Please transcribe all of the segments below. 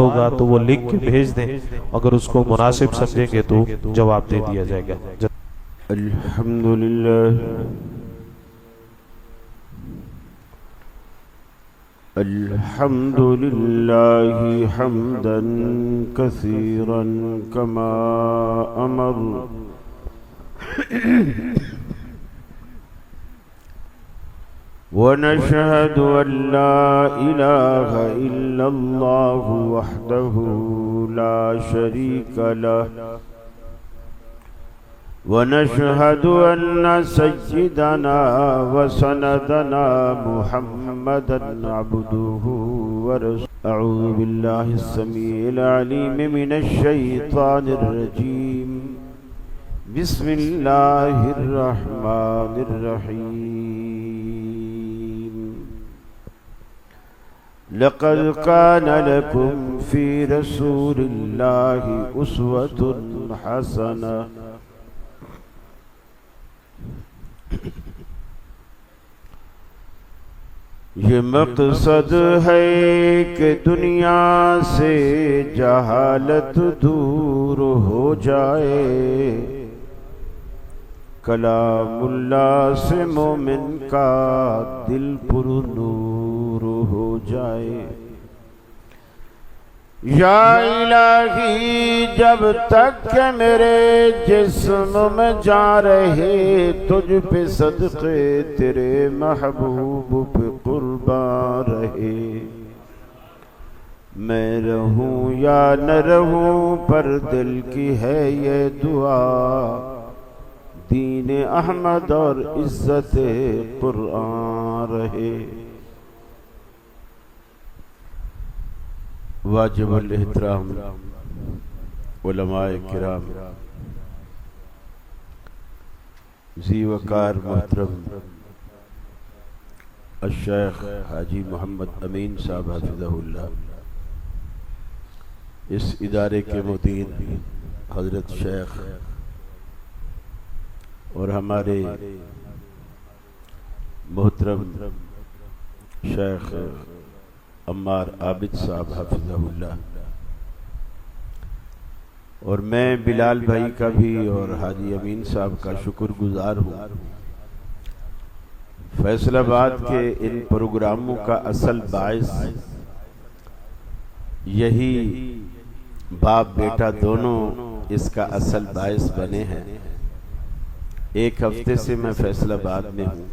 होगा तो वो लिख के भेज दें, अगर उसको मुनासिब समझेंगे तो जवाब दे दिया जाएगा। अल्हम्दुलिल्लाह अल्हम्दुलिल्लाहि हम्दन कसीरन कमा अमर वनशहदु अल्ला इलाहा इल्लल्लाहु वहदहु ला शरीका लह वनशहदु अन्न सय्यिदना व सनदना मुहम्मदन अब्दुहु व रसूलुहु। अऊज़ु बिल्लाहि अस्समीइल अलीम मिनश शैतानिर रजीम। बिस्मिल्लाहिर रहमानिर रहीम। लक़द कान लकुम फ़ी रसूलिल्लाहि उस्वतुन हसना। ये मकसद है कि दुनिया से जहालत दूर हो जाए, कलामुल्लाह से मोमिन का दिल पुरनूर हो जाए। या इलाही जब तक के मेरे जिस्म में जा रहे, तुझ पे सदक़े तेरे महबूब पे कुर्बान रहे। मैं रहूं या न रहूं पर दिल की है ये दुआ, दीन अहमद और इज्जत कुरान रहे। वाजिबुल एहतराम उलमाए किराम, ज़ी वक़ार मोहतरम अश-शेख हाजी मोहम्मद अमीन साहब हफ़िज़हुल्लाह, इस इदारे के मुदीर हज़रत शेख और हमारे मोहतरम शेख अम्मार आबिद साहब हफ़िज़हुल्लाह, और मैं बिलाल भाई का भी और हाजी अमीन साहब का शुक्रगुजार हूँ। फैसलाबाद के इन प्रोग्रामों का असल बाइस यही बाप बेटा दोनों इसका असल बाइस बने हैं। एक हफ्ते से मैं फैसलाबाद में हूँ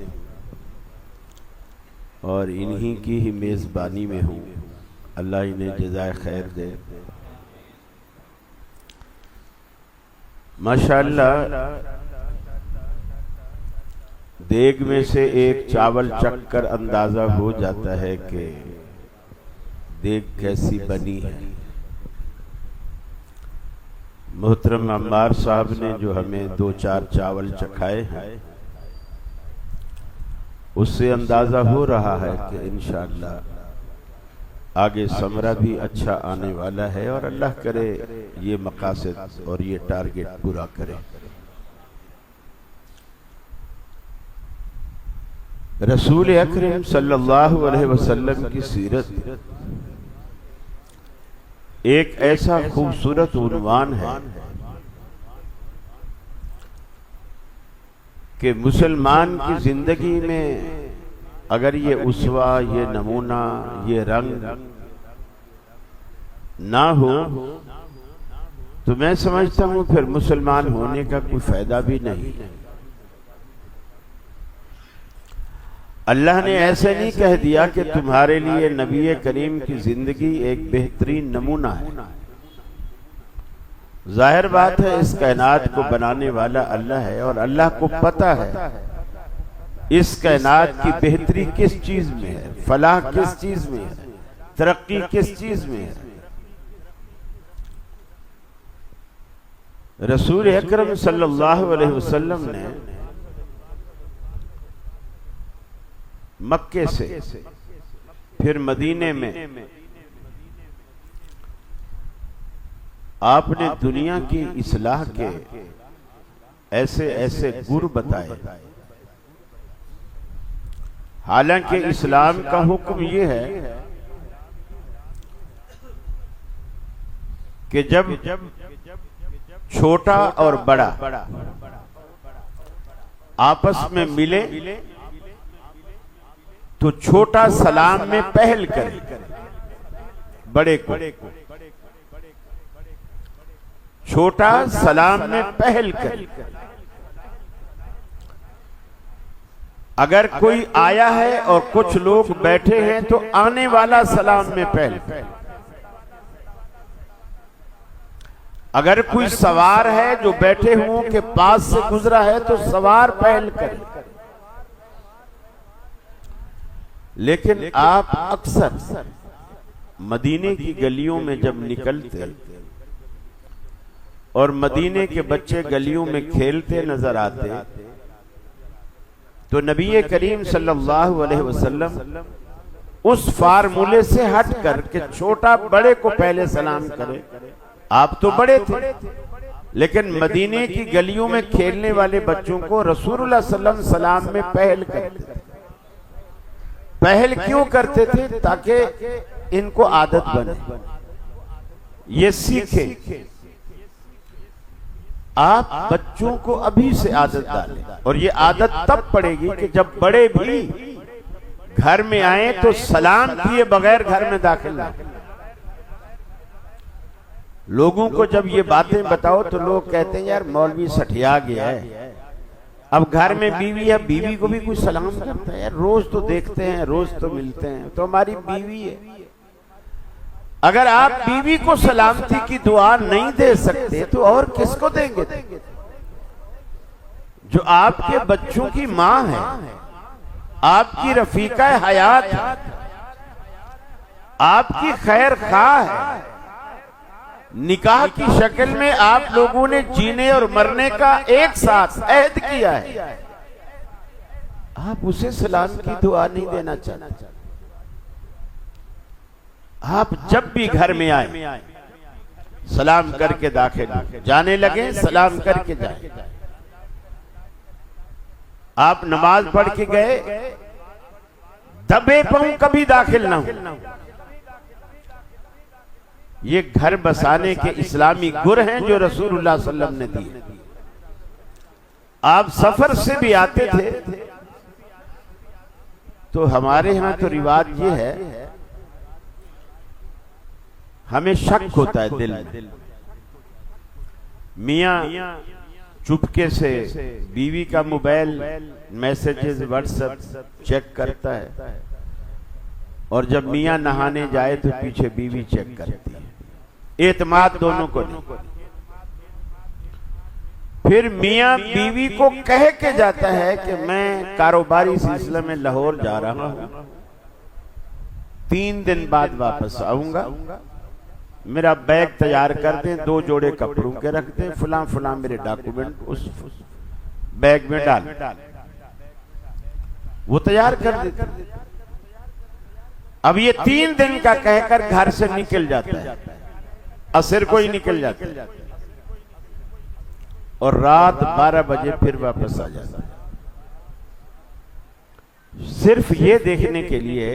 और इन्हीं की ही मेज़बानी में हूँ। अल्लाह इन्हें जज़ाए खैर दे। माशाअल्लाह, देग में से एक चावल चखकर अंदाजा हो जाता है कि देग कैसी बनी है। मोहतरम अम्मार साहब ने जो हमें 2-4 चावल चखाए हैं, उससे अंदाजा हो रहा है कि इंशाअल्लाह आगे समरा भी अच्छा आने वाला है और अल्लाह करे ये मकासद और ये टारगेट पूरा करे। रसूल अकरम सल्लल्लाहु अलैहि वसल्लम की सीरत एक ऐसा खूबसूरत उन्वान है कि मुसलमान की जिंदगी में अगर ये उसवा, ये नमूना, ये रंग ना हो तो मैं समझता हूं फिर मुसलमान होने का कोई फायदा भी नहीं। अल्लाह ने ऐसे नहीं कह दिया कि तुम्हारे लिए नबी करीम की जिंदगी एक बेहतरीन नमूना है। जाहिर बात है इस कायनात को बनाने वाला अल्लाह है और अल्लाह को पता है इस कायनात की बेहतरी किस चीज में है, फलाह किस चीज में है, तरक्की किस चीज में है। रसूल अकरम सल्लल्लाहु अलैहि वसल्लम ने मक्के से फिर मदीने में आपने दुनिया की इस्लाह के ऐसे ऐसे गुर बताए। हालांकि इस्लाम का हुक्म यह है कि जब छोटा और बड़ा आपस में मिले तो छोटा सलाम में पहल करे बड़े को, छोटा सलाम में पहल करे। अगर कोई आया है और कुछ लोग बैठे हैं तो आने वाला सलाम में पहल करे। अगर कोई सवार है जो बैठे हुओं के पास से गुजरा है तो सवार पहल करे। लेकिन आप अक्सर मदीने की गलियों में जब निकलते और मदीने के बच्चे गलियों में खेलते नजर आते तो नबी करीम सल्लल्लाहु अलैहि वसल्लम उस फार्मूले से हट कर के छोटा बड़े को पहले सलाम करे। आप तो बड़े थे, लेकिन मदीने की गलियों में खेलने वाले बच्चों को रसूलुल्लाह सल्लल्लाहु अलैहि वसल्लम सलाम में पहल करते थे। पहल क्यों करते थे? ताकि इनको आदत बने, ये सीखे। आप बच्चों को अभी से आदत डालें, और ये आदत तब पड़ेगी कि जब बड़े भी घर में आए तो सलाम किए बगैर घर में दाखिल ना। लोगों को जब ये बातें बताओ तो लोग कहते हैं यार मौलवी सठिया गया है, अब घर में बीवी है, बीवी को भी कुछ सलाम करता है। यार रोज तो देखते हैं, रोज तो मिलते हैं, तो हमारी बीवी है। अगर आप बीवी को सलामती की दुआ नहीं दे सकते तो और किसको देंगे? जो आपके बच्चों की मां है, आपकी रफीका हयात है, आपकी खैर खा है, निकाह की शक्ल में आप लोगों ने जीने और मरने का एक साथ अहद किया है, आप उसे सलाम की दुआ नहीं देना चाहते। आप जब भी घर में आए सलाम करके दाखिल हो, जाने लगे सलाम करके जाए। आप नमाज पढ़ के गए, दबे पांव कभी दाखिल ना हो। ये घर बसाने के इस्लामी गुर हैं जो रसूलुल्लाह सल्लल्लाहु अलैहि वसल्लम ने दिए। आप सफर से भी आते थे तो हमारे यहां तो रिवाज ये है, हमें शक होता है दिल में। मियां चुपके से बीवी का मोबाइल मैसेजेस व्हाट्सएप चेक करता है, और जब मियां नहाने जाए तो पीछे बीवी चेक करती है। एतमाद दोनों को नहीं। फिर मियां बीवी को कह के जाता है कि मैं कारोबारी सिलसिले में लाहौर जा रहा हूं, 3 दिन बाद वापस आऊंगा, मेरा बैग तैयार कर दें, 2 जोड़े कपड़ों के रख दें, फलां फलां मेरे डॉक्यूमेंट उस बैग में डाल। वो तैयार कर देते। अब ये 3 दिन का कहकर घर से निकल जाता है, असर को ही निकल जाता है, और रात 12 बजे फिर वापस आ जाता है, सिर्फ ये देखने के लिए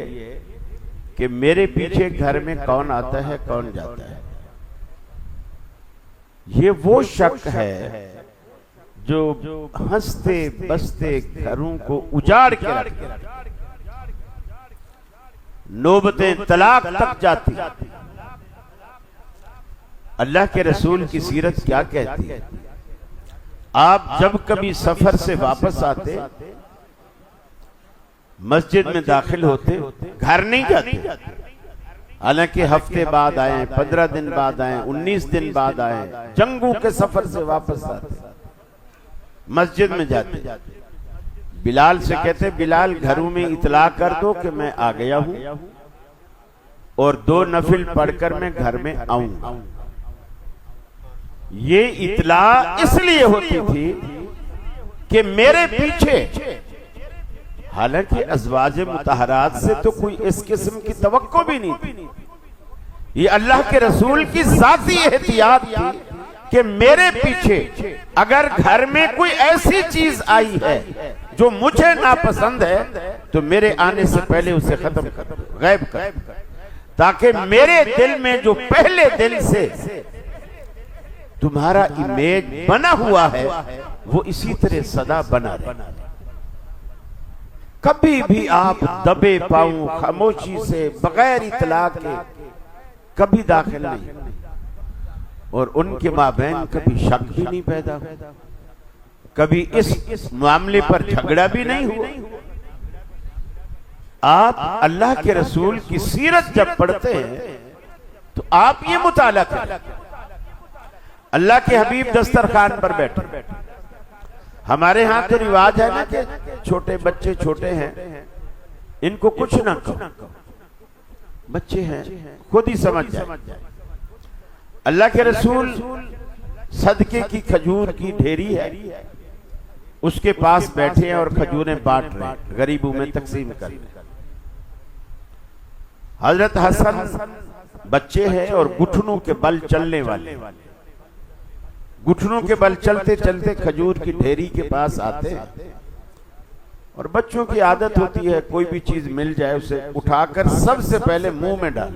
कि मेरे पीछे घर में कौन आता है कौन जाता है। ये वो शक है जो हंसते बसते घरों को उजाड़ के रखते, नौबतें तलाक तक जाती। अल्लाह के रसूल की सीरत क्या कहती है? आप जब कभी सफर से वापस आते, मस्जिद में दाखिल होते, घर नहीं जाते। हालांकि हफ्ते बाद आए, 15 दिन बाद आए, 19 दिन बाद आए, जंगों के सफर से वापस आते, मस्जिद में जाते। बिलाल से कहते, बिलाल घरों में इतला कर दो कि मैं आ गया हूं और 2 नफिल पढ़कर मैं घर में आऊंगा। ये इतला इसलिए होती थी कि मेरे पीछे, हालांकि अज़वाज मुतहरात से तो कोई इस किस्म की तवक्को भी नहीं थी, ये अल्लाह के रसूल की जाती एहतियात थी कि मेरे पीछे अगर घर में कोई ऐसी चीज आई है जो मुझे नापसंद है तो मेरे आने से पहले उसे खत्म कर, गायब कर, ताकि मेरे दिल में जो पहले दिल से तुम्हारा इमेज बना हुआ है वो इसी तरह सदा बना रहे। कभी भी आप दबे पांव खामोशी से बगैर इतला के कभी दाखिल नहीं, और उनके माबैन कभी शक भी नहीं पैदा हुआ, कभी इस मामले पर झगड़ा भी नहीं हुआ। आप अल्लाह के रसूल की सीरत जब पढ़ते हैं तो आप ये मुताला करें। अल्लाह के हबीब दस्तरखान पर बैठे, हमारे यहां तो रिवाज है ना कि छोटे बच्चे छोटे हैं, इनको कुछ ना कहो, बच्चे हैं खुद ही समझ जाए। अल्लाह के रसूल सदके की खजूर की ढेरी है, उसके पास बैठे हैं और खजूरें बांट रहे हैं, गरीबों में तकसीम कर रहे हैं। हजरत हसन बच्चे हैं और घुटनों के बल चलने वाले, घुटनों के बल चलते चलते खजूर की ढेरी के पास आते हैं। और बच्चों की आदत होती है कोई भी चीज मिल जाए उसे उठाकर सबसे पहले मुंह में डाल,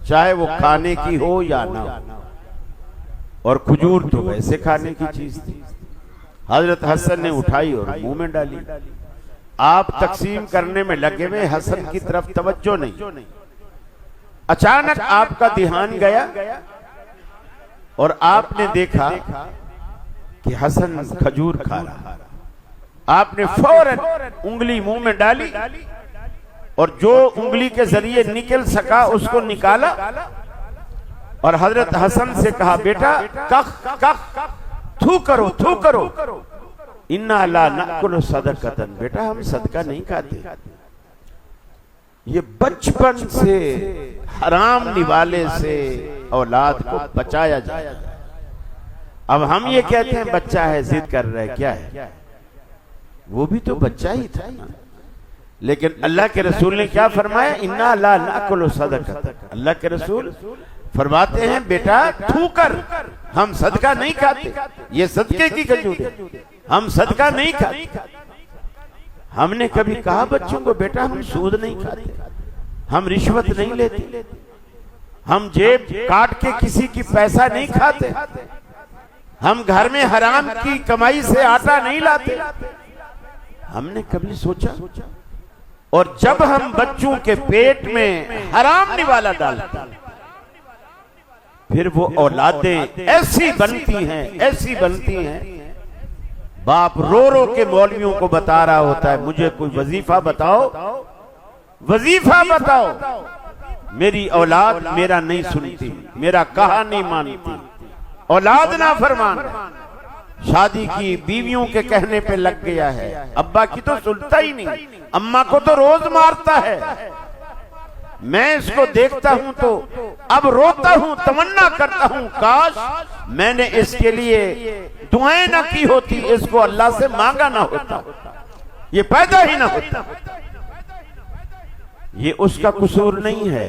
चाहे वो खाने की हो या ना हो। और खजूर तो वैसे खाने की चीज थी। हजरत हसन ने उठाई और मुंह में डाली। आप तकसीम करने में लगे हुए, हसन की तरफ तवज्जो नहीं। अचानक आपका ध्यान गया और आपने देखा कि हसन खजूर खा रहा। आपने फौरन उंगली मुंह में डाली और जो उंगली के जरिए निकल सका उसको निकाला और हजरत हसन से कहा, बेटा कख कख थू करो, थू करो। इन्ना ला नकुल सदकतन, बेटा हम सदका नहीं खाते। ये बचपन से हराम निवाले से औलाद को बचाया जाए। अब हम ये कहते हैं बच्चा है जिद कर रहा है, क्या है, वो भी तो बच्चा ही था। लेकिन अल्लाह के रसूल ने क्या फरमाया, इन्ना ला नकुल सदकतन। अल्लाह के रसूल फरमाते हैं बेटा थू कर, हम सदका नहीं खाते, ये सदके की खजूर है, हम सदका नहीं खाते। हमने कभी कहा बच्चों को, बेटा हम सूद नहीं खाते, हम रिश्वत नहीं लेते, हम जेब काट के किसी की पैसा नहीं खाते, हम घर में हराम की कमाई से आटा नहीं लाते। हमने कभी सोचा? और जब हम बच्चों के पेट में हराम निवाला डालते फिर वो औलादें ऐसी बनती हैं, ऐसी बनती हैं। बाप रो रो के मौलवियों को बता रहा होता है, मुझे कोई वजीफा बताओ, वजीफा बताओ। मेरी औलाद मेरा नहीं सुनती, मेरा कहा नहीं मानती, औलाद ना फरमान। शादी की बीवियों के कहने पे लग गया है, अब्बा की तो सुनता ही नहीं, अम्मा को तो रोज मारता है। मैं इसको देखता हूं तो अब रोता हूं, तमन्ना करता हूं काश मैंने इसके लिए दुआएं ना की होती, इसको अल्लाह से मांगा ना होता, ये पैदा ही ना होता। ये उसका कसूर नहीं है,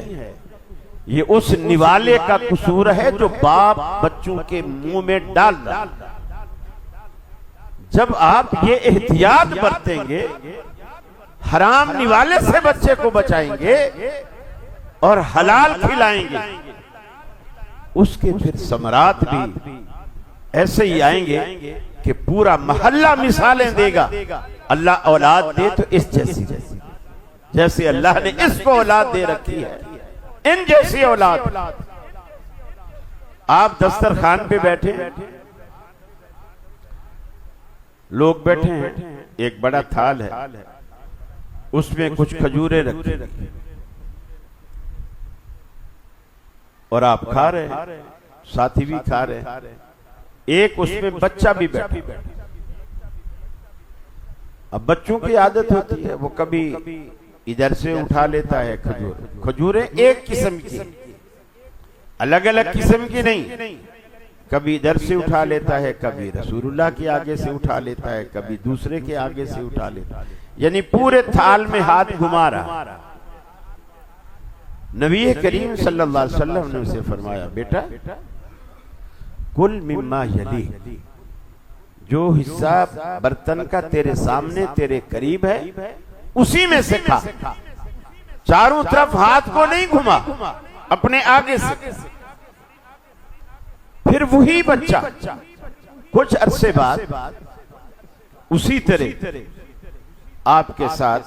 ये उस निवाले का कसूर है जो बाप बच्चों के मुंह में डाल रहा। जब आप ये एहतियात बरतेंगे, हराम निवाले से बच्चे को बचाएंगे और हलाल खिलाएंगे, उसके फिर समरात भी ऐसे ही आएंगे कि पूरा मोहल्ला मिसालें देगा। अल्लाह औलाद दे तो इस जैसी, जैसे अल्लाह ने इसको औलाद दे रखी है, इन जैसी औलाद। आप दस्तरखान पे बैठे, लोग बैठे हैं, एक बड़ा थाल है, उसमें कुछ खजूरें रखी और आप खा रहे, साथी भी खा रहे, एक उसमें बच्चा भी बैठा। अब बच्चों की आदत होती है, वो कभी इधर से उठा लेता है खजूर। खजूरें एक किस्म की, अलग अलग किस्म की नहीं, कभी इधर से उठा लेता है, कभी रसूलुल्लाह के आगे से उठा लेता है, कभी दूसरे के आगे से उठा लेता है, यानी पूरे थाल में हाथ घुमा रहा। नबी करीम सल्लल्लाहु अलैहि वसल्लम ने उसे फरमाया, बेटा कुल मिम्मा यली, जो हिस्सा बर्तन का तेरे सामने तेरे करीब है उसी में से खा। चारों तरफ हाथ को नहीं घुमा, अपने आगे से फिर वही बच्चा कुछ अरसे बाद उसी तरह आपके साथ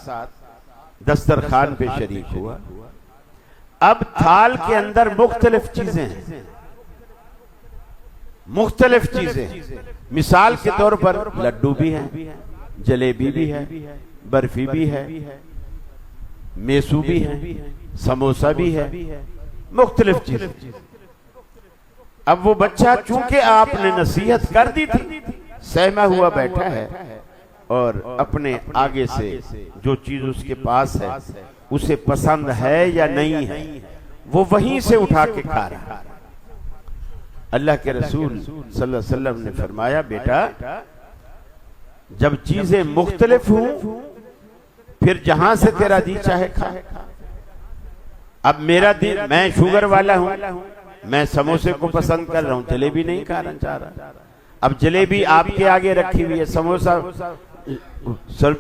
दस्तरखान पे शरीक हुआ। अब थाल के अंदर मुख्तलिफ चीजें हैं, मुख्तलिफ चीजें। मिसाल के तौर पर लड्डू भी है, जलेबी भी है, बर्फी भी है, मेसू भी है, समोसा भी है, मुख्तलिफ चीजें। अब वो बच्चा चूंकि आपने नसीहत कर दी थी, सहमा हुआ बैठा है और अपने आगे से जो चीज उसके पास है उसे पसंद है या नहीं है वो वहीं से उठा के खा रहा है। अल्लाह के रसूल सल्लल्लाहु अलैहि वसल्लम ने फरमाया, बेटा जब चीजें मुख्तलिफ हों फिर जहां से तेरा जी चाहे खा। अब मेरा दिल, मैं शुगर वाला हूं, मैं समोसे को पसंद कर रहा हूं, जलेबी नहीं खाना चाह रहा। अब जलेबी आपके आगे रखी हुई है,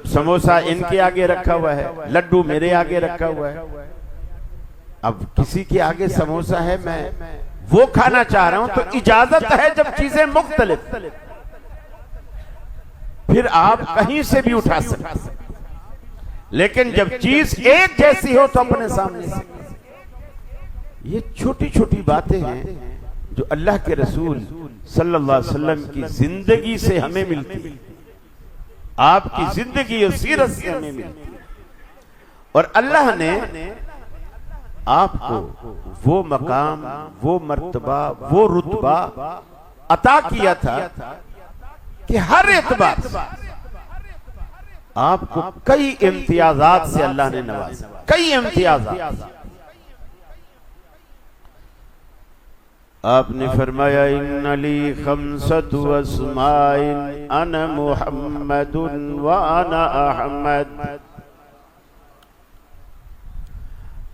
समोसा इनके आगे रखा हुआ है, लड्डू मेरे आगे रखा हुआ है। अब किसी के आगे समोसा है, मैं वो खाना चाह रहा हूं, तो इजाजत है जब चीजें मुख्तलिफ, फिर आप कहीं से भी उठा सकते। लेकिन जब चीज एक जैसी हो तो अपने सामने से। ये छोटी छोटी बातें हैं जो अल्लाह के रसूल सल्लल्लाहु अलैहि वसल्लम की जिंदगी से हमें मिलती है, आपकी जिंदगी और सीरत से हमें मिलती है। और अल्लाह ने आपको वो मकाम, वो मर्तबा, वो रुतबा अता किया था कि हर एतबार से आपको कई इम्तियाजात से अल्लाह ने नवाजा, कई इम्तियाजात। आपने फरमाया, इन्नली खमसतु अस्माइन अना मुहम्मदुन व अना अहमद।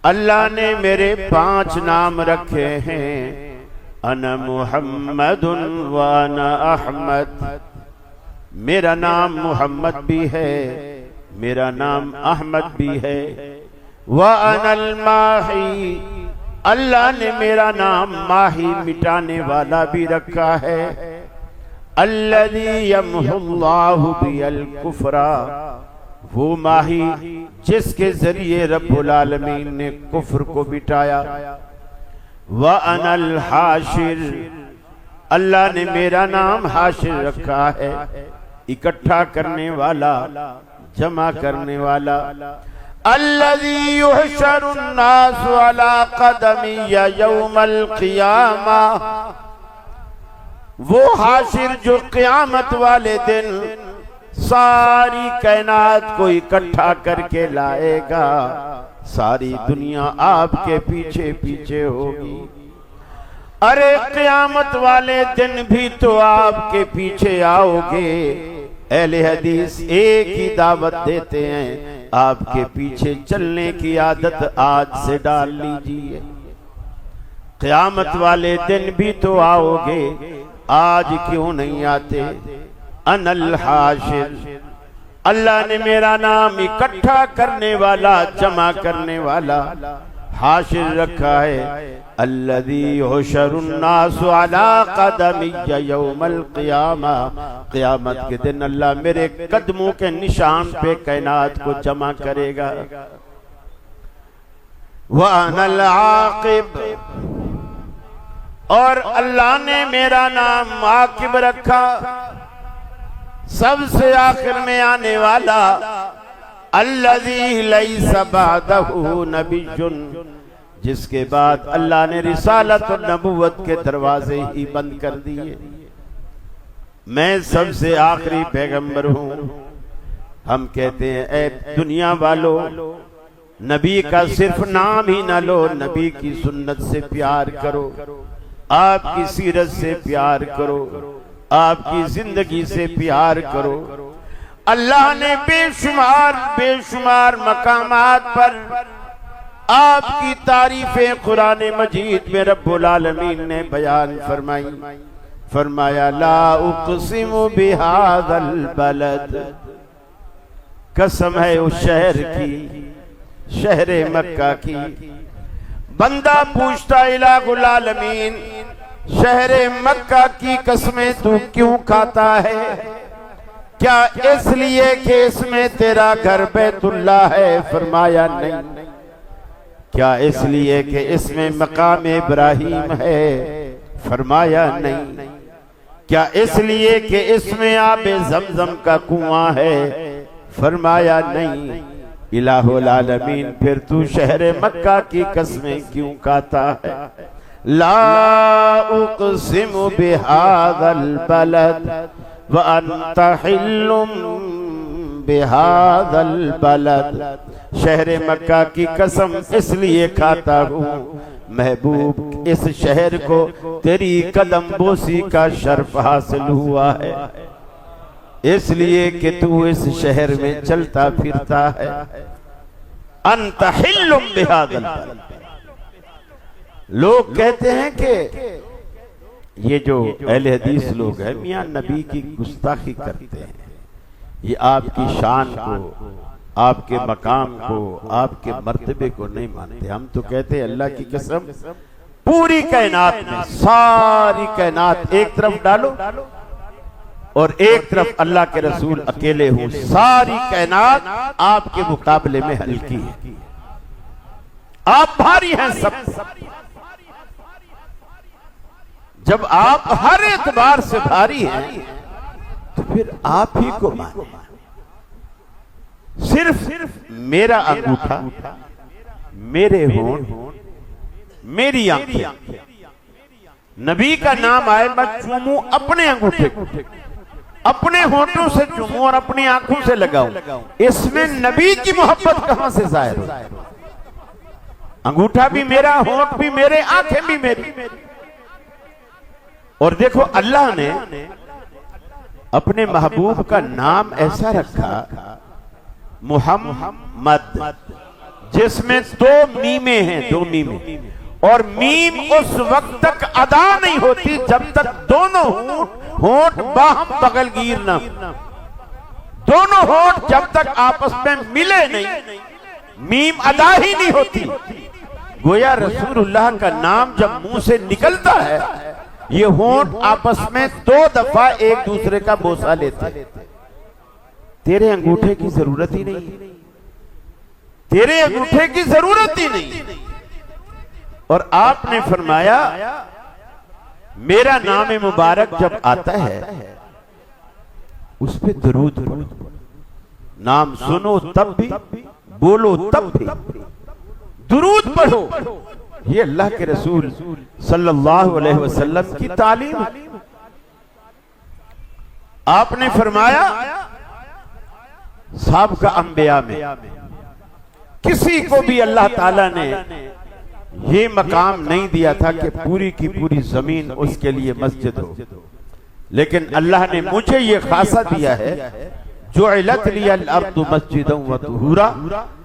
अल्लाह ने मेरे 5 नाम रखे हैं, अना मुहम्मदुन व अना अहमद। मेरा नाम मोहम्मद भी है, मेरा नाम अहमद भी है। व अनल माही, अल्लाह ने मेरा नाम माही मिटाने वाला भी रखा है। अल्लज़ी यमहुल्लाहु बिल कुफ्रा, वो माही जिसके जरिए रब्बुल आलमीन ने कुफ्र को मिटाया। व अनल हाशिर, अल्लाह ने मेरा नाम हाशिर रखा है, इकट्ठा करने वाला, जमा करने वाला। अल्लज़ी युहशरुन नासु अला क़दमी यौमल क़ियामा, वो हाशिर जो क़यामत वाले दिन सारी कायनात को इकट्ठा करके लाएगा। सारी दुनिया आपके पीछे पीछे होगी। अरे क़यामत वाले दिन भी तो आपके पीछे आओगे। अहले हदीस एक ही दावत देते हैं, आपके पीछे चलने की आदत आज से डाल लीजिए। क़यामत वाले दिन भी तो आओगे, आज क्यों नहीं आते। अनल हाशिर, अल्लाह ने मेरा नाम इकट्ठा करने वाला, जमा करने वाला हाशिर रखा है। अल्लज़ी युहशरुन नासु अला क़दमी यौमल क़ियामा, क़यामत के दिन अल्लाह मेरे कदमों के निशान पे कायनात को जमा करेगा। व अनल आक़िब, और अल्लाह ने मेरा नाम आक़िब रखा, सबसे आखिर में आने वाला। अल्लज़ी लैसा बअदहु नबिय्युन, जिसके बाद अल्लाह ने रिसालत और नबुव्वत के दरवाजे ही बंद कर दिए। मैं सबसे आखिरी पैगंबर हूं। हम कहते हैं, ए दुनिया वालों, नबी का सिर्फ नाम ही ना लो, नबी की सुन्नत से प्यार करो, आपकी सीरत से प्यार करो, आपकी जिंदगी से प्यार करो। अल्लाह ने बेशुमार मकामात पर आपकी तारीफें कुरान मजीद में रब्बुल आलमीन ने बयान फरमाई। फरमाया, ला उक़सिमु बिहाज़ल बलद, कसम है उस शहर की, शहरे मक्का की। बंदा पूछता, इलाहुल आलमीन, शहरे मक्का की कसमें तू क्यों खाता है? क्या इसलिए कि इसमें तेरा घर बैतुल्लाह है? फरमाया नहीं। क्या इसलिए कि इसमें मकाम इब्राहिम है? फरमाया नहीं। क्या इसलिए कि इसमें आबे ज़मज़म का कुआं है? फरमाया नहीं। इलाहुल आलमीन, फिर तू शहर मक्का की कसमें क्यों खाता है? ला उक़सिमु बिहाज़ल बलद व अंत हिल्लुम बिहाज़ल बलद। शहर मक्का की कसम इसलिए खाता हूँ महबूब, इस शहर को तेरी कदम बोसी का शर्फ हासिल हुआ है, इसलिए कि तू इस शहर में चलता फिरता है। अंत हिल्लुम बिहाज़ल बलद। लोग कहते हैं कि ये जो अहले हदीस लोग हैं मियां नबी की गुस्ताखी करते हैं, ये आपकी शान को, आपके मकाम को, आपके मर्तबे को नहीं मानते। हम तो कहते हैं अल्लाह की कसम, पूरी कायनात में सारी कायनात एक तरफ डालो और एक तरफ अल्लाह के रसूल अकेले हों, सारी कायनात आपके मुकाबले में हल्की है, आप भारी हैं सब। जब आप हर एतबार से भारी हैं तो फिर आप ही को माने। सिर्फ मेरा अंगूठा, मेरे होंठ, मेरी आंखें, नबी का नाम आए मैं चूमूं अपने अंगूठे को, अपने होंठों से चूमूं और अपनी आंखों से लगाऊं, इसमें नबी की मोहब्बत कहां से जाहिर हो? अंगूठा भी मेरा, होंठ भी मेरे, आंखें भी मेरी। और देखो अल्लाह ने अपने महबूब का नाम ऐसा रखा मुहम्मद, जिसमें दो मीमें हैं, दो मीमें, और मीम उस वक्त तक अदा नहीं होती जब तक दोनों होंठ बाहम बगलगीर न, दोनों होंठ जब तक आपस में मिले नहीं मीम अदा ही नहीं होती। गोया रसूलुल्लाह का नाम जब मुंह से निकलता है ये होंठ आपस में दो दफा एक दूसरे का बोसा लेते। तेरे अंगूठे की जरूरत ही नहीं, तेरे अंगूठे की जरूरत ही नहीं। और आपने फरमाया मेरा नाम मुबारक जब आता है उस पे दरूद पढ़ो, नाम सुनो तब भी, बोलो तब भी, दुरूद पढ़ो। ये अल्लाह के रसूल सल्लल्लाहु अलैहि वसल्लम की तालीम। आपने फरमाया साबिक़ा अंबिया में किसी को भी अल्लाह ताला ने ये मकाम नहीं दिया था कि पूरी की पूरी जमीन उसके लिए मस्जिद हो, लेकिन अल्लाह ने मुझे ये खासा दिया है जुइलत लियल अर्दु मस्जिदन व तुहूरा।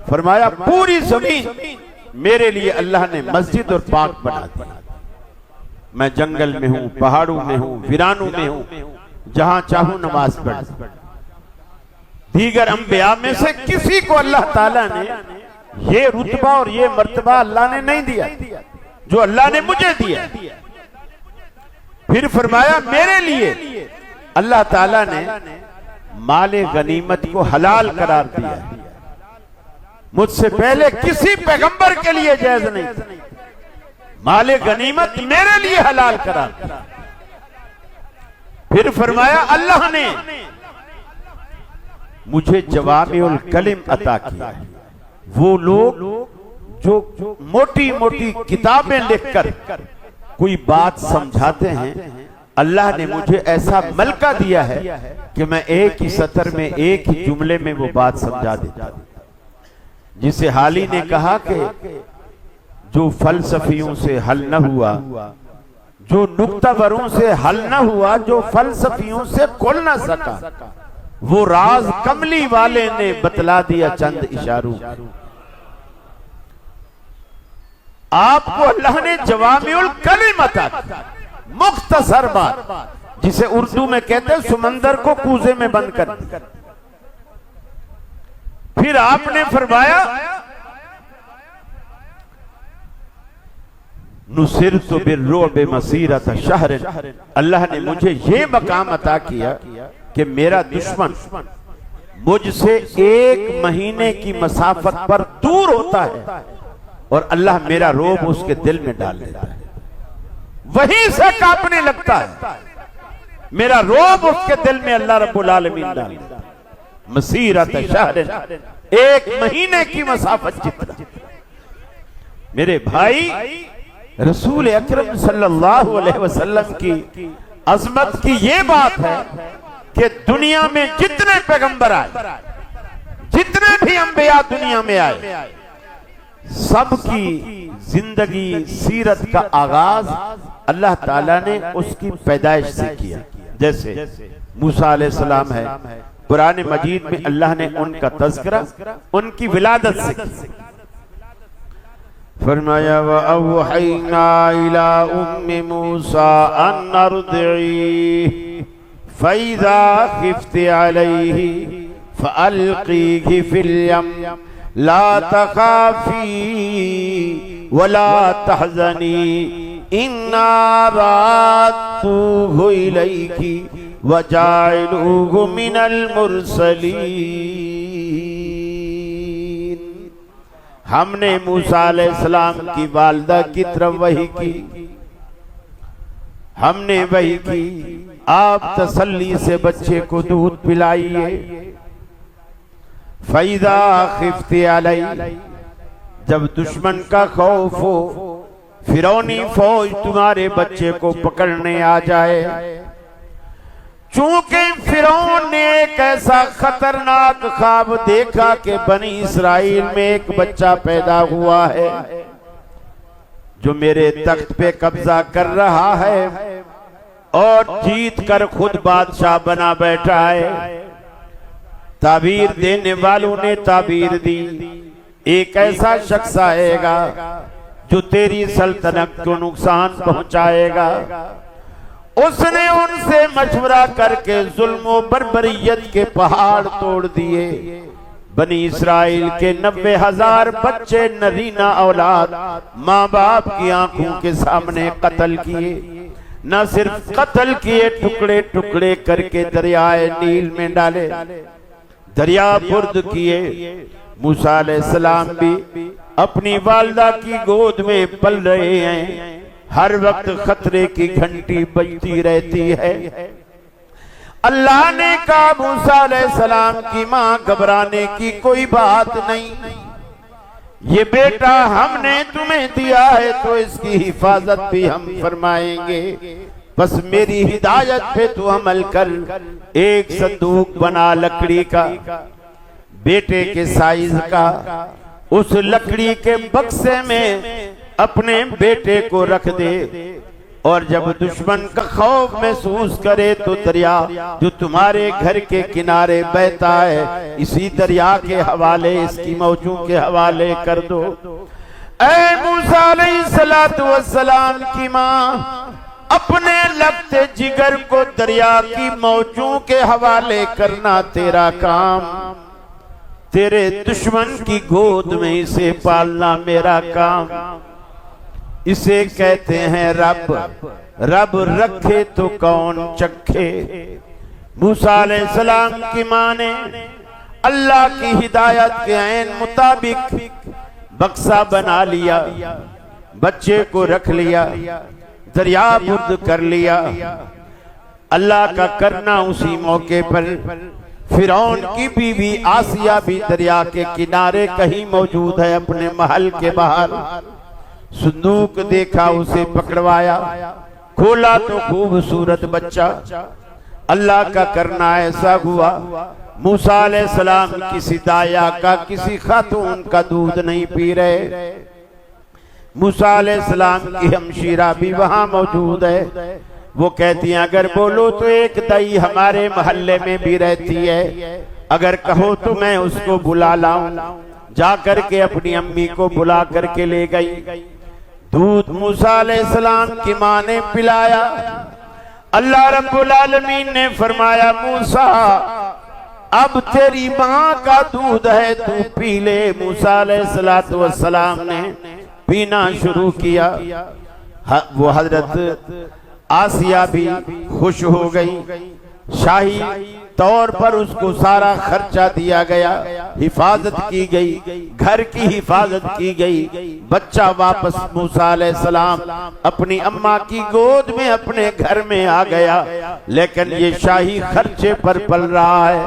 फरमाया पूरी जमीन मेरे लिए अल्लाह ने मस्जिद और पाक बना दी। मैं जंगल में हूं, पहाड़ों में हूं, वीरानों में हूं, जहां चाहूं नमाज पढ़। दीगर अंबिया में से किसी को अल्लाह ताला ने ये रुतबा और ये मर्तबा अल्लाह ने नहीं दिया जो अल्लाह ने मुझे दिया। फिर फरमाया मेरे लिए अल्लाह ताला ने माले गनीमत को हलाल करार दिया। मुझसे पहले किसी पैगंबर के लिए जायज नहीं था, माले गनीमत मेरे लिए हलाल करार दिया। फिर फरमाया अल्लाह ने मुझे जवामिउल कलिम अता किया। वो लोग जो मोटी मोटी किताबें लिखकर कोई बात समझाते हैं, अल्लाह ने मुझे ऐसा मलका दिया है कि मैं एक ही सतर में, एक ही जुमले में वो बात समझा देता। जिसे हाली ने कहा कि जो फलसफियों से हल न हुआ, जो नुक्तावरों से हल न हुआ, जो फलसफियों से खुल न सका, वो राज कमली वाले ने बतला दिया चंद इशारों। आपको अल्लाह ने जवामिउल कलिम अता किया, मुख्तसर बात, जिसे उर्दू में कहते हैं समंदर को कूजे में बंद कर दिया। फिर आपने फरमाया नुसिरतु बिर्रुअब मसीरत शहर, अल्लाह ने मुझे ये मकाम अता किया कि मेरा दुश्मन मुझसे 1 महीने की मसाफत पर दूर होता है और अल्लाह मेरा रोब उसके दिल में डाल देता है, वहीं से कांपने लगता है। मेरा रोब उसके दिल में अल्लाह रब्बुल आलमीन डाल देता है। मसीरत शहर, 1 महीने की मसाफत जितना। मेरे भाई, रसूल अकरम सल्लल्लाहु अलैहि वसल्लम की अजमत की ये बात है कि दुनिया में जितने पैगंबर आए, जितने भी अंबिया दुनिया में आए, सबकी जिंदगी सीरत का आगाज अल्लाह ताला ने उसकी पैदाइश से किया। जैसे मूसा अलैहिस्सलाम है, कुरान मजीद में अल्लाह ने उनका तज़किरा उनकी विलादत से किया। फरमाया व अवहैना इला उम्मी मूसा अन अर्दिई फइज़ा खिफ्ति अलैहि फअल्क़ीहि फिल यम ला तख़ाफ़ी वला तहज़नी इन्ना रादूहु इलैकी व जाइलूहु मिनल मुरसलीन। हमने मूसा अलैहिस्सलाम की वालिदा की तरफ वही की, हमने वही की, आप तसल्ली से बच्चे को दूध पिलाइए। फैज़ा खिफ्ती अलई, जब दुश्मन का खौफ हो, फिरौनी फौज तुम्हारे बच्चे को पकड़ने आ जाए। चूंकि फिरौन ने एक ऐसा खतरनाक ख्वाब देखा कि बनी इसराइल में एक बच्चा पैदा हुआ है जो मेरे तख्त पे कब्जा कर रहा है और जीत कर खुद बादशाह बना बैठा है। ताबीर देने वालों ने ताबीर दी, एक ऐसा शख्स आएगा जो तेरी सल्तनत को नुकसान पहुंचाएगा। उसने उनसे मशवरा करके जुल्म बर्बरियत के पहाड़ तोड़ दिए। बनी इसराइल के 90,000 बच्चे नरीना औलाद माँ बाप की आंखों के सामने कत्ल किए। न सिर्फ कत्ल किए, टुकड़े टुकड़े करके दरियाए नील में डाले, दरिया बुर्द किए। मूसा अलैहिस्सलाम भी अपनी वालिदा की गोद में पल रहे हैं। हर वक्त खतरे की घंटी बजती रहती है। अल्लाह ने कहा मूसा अलैहिस्सलाम की मां घबराने की कोई बात नहीं, ये बेटा हमने तुम्हें दिया है तो इसकी हिफाजत भी हम फरमाएंगे। बस मेरी हिदायत पे तू अमल कर। एक संदूक बना लकड़ी का, बेटे के साइज का, उस लकड़ी के बक्से में अपने बेटे को रख दे और जब दुश्मन का खौफ महसूस करे तो दरिया जो तुम्हारे घर के किनारे बहता है, इसी दरिया के हवाले, इसकी मौजों के हवाले कर दो। ऐ मूसा अलैहिस्सलातु वस्सलाम की मां, अपने लगते जिगर को दरिया की मौजों के हवाले करना तेरा काम, तेरे दुश्मन की गोद में इसे पालना मेरा काम। इसे कहते हैं रब, रब रखे तो कौन चखे। मूसा अलैहिस्सलाम की मां ने अल्लाह की हिदायत के ऐन मुताबिक बक्सा बना लिया, बच्चे को रख लिया, दरिया बुर्द कर लिया। अल्लाह का करना उसी मौके पर फिरौन की बीवी आसिया भी दरिया के किनारे कहीं मौजूद है, अपने महल के बाहर। संदूक देखा, उसे पकड़वाया, खोला तो खूबसूरत बच्चा। अल्लाह का करना ऐसा हुआ, मूसा अलैहिस्सलाम किसी दाया का, किसी खातून का दूध नहीं पी रहे। मूसा अलैहिस्सलाम की हमशीरा भी वहां मौजूद है। वो कहती हैं अगर बोलो तो एक दाई हमारे मोहल्ले में भी रहती है, अगर कहो तो मैं उसको बुला लाऊं। जा करके अपनी अम्मी को बुला करके ले गई। दूध मूसा अलैहिस्सलाम की मां ने पिलाया। अल्लाह रब्बुल आलमीन ने फरमाया मूसा अब तेरी मां का दूध है, तू पी ले। मूसा अलैहिस्सलातु वस्सलाम ने पीना शुरू किया। वो हजरत आसिया भी खुश हो गई। शाही तौर पर उसको सारा खर्चा दिया गया, हिफाजत की गई, घर की हिफाजत की गई। बच्चा वापस मूसा अलैहिस्सलाम अपनी अम्मा की गोद में अपने घर में आ गया, लेकिन ये शाही खर्चे पर पल रहा है,